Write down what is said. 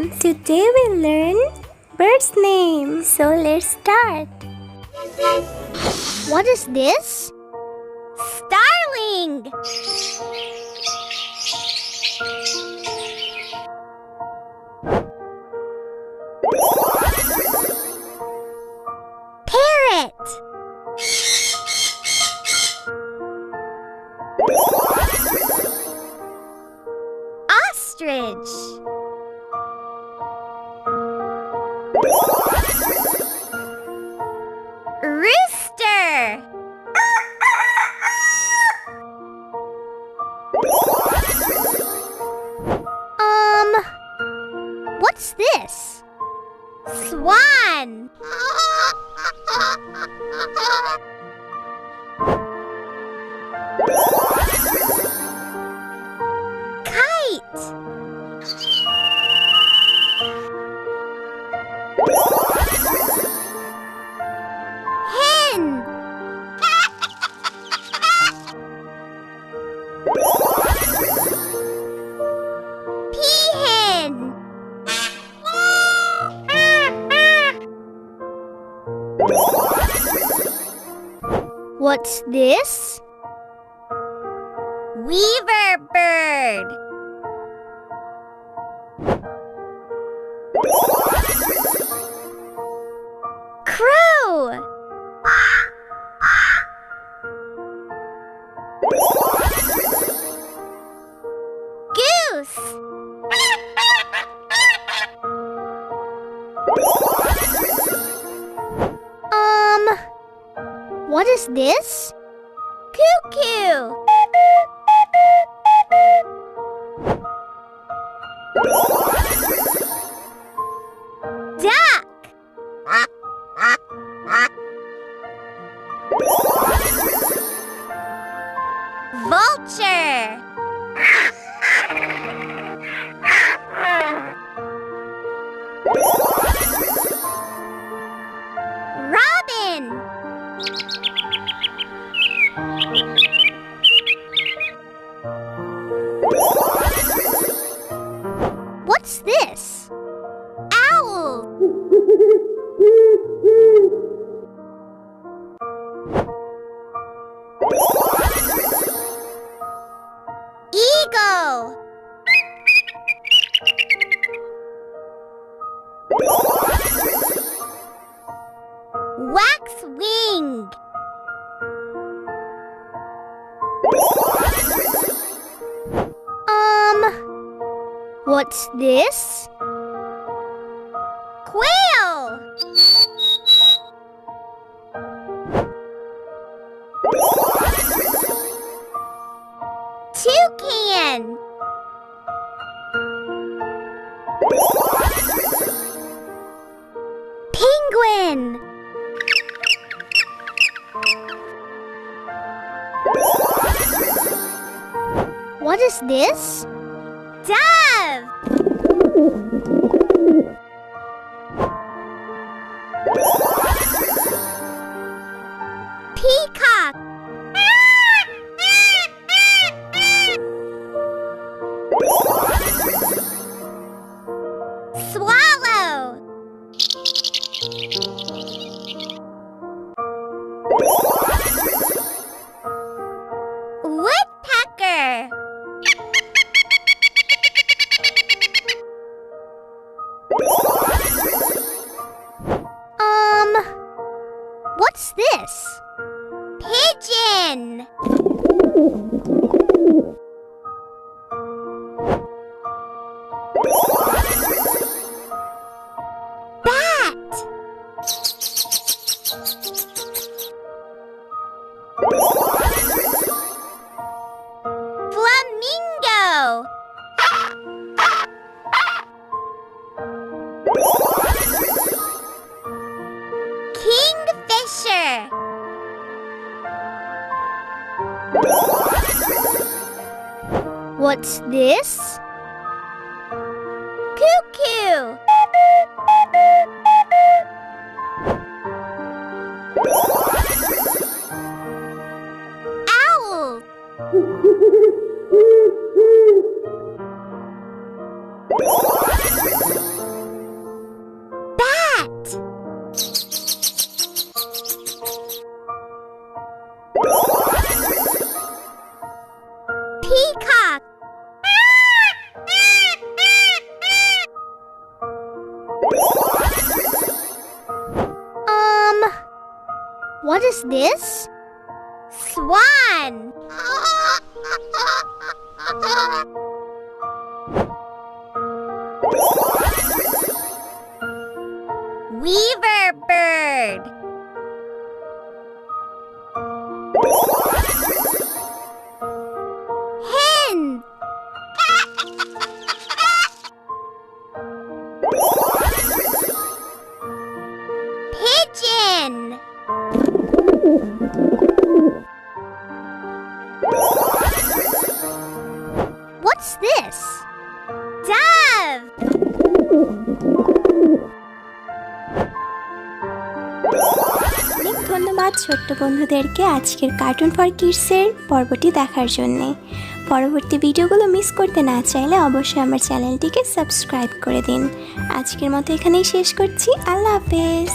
everyone! Today we learn birds' names. So let's start. What is this? Starling. Parrot. Ostrich. Rooster. What's this? Swan. Kite. Hen. Peahen. What's this? Weaver bird. Crow. Goose. What is this? Cuckoo. Duck. Vulture. Robin. What's this? Owl. Eagle. Waxwing. What's this? Quail. Toucan. Penguin. What is this? Dove. Peacock. Swallow. Woodpecker. What's this? Pigeon. Bat. Flamingo. Kingfisher. What's this? Cuckoo. Owl. What is this? Swan. Weaver bird. Hen. Pigeon. What's this? Dove. অনেক ধন্যবাদ ছোট্ট বন্ধুদেরকে আজকের cartoon for কিডসের পর্বটি দেখার জন্যে। পরবর্তী ভিডিওগুলো মিস করতে না চাইলে অবশ্যই আমার চ্যানেলটিকে সাবস্ক্রাইব করে দিন। আজকের মতো এখানেই শেষ করছি। আল্লাহ হাফেজ।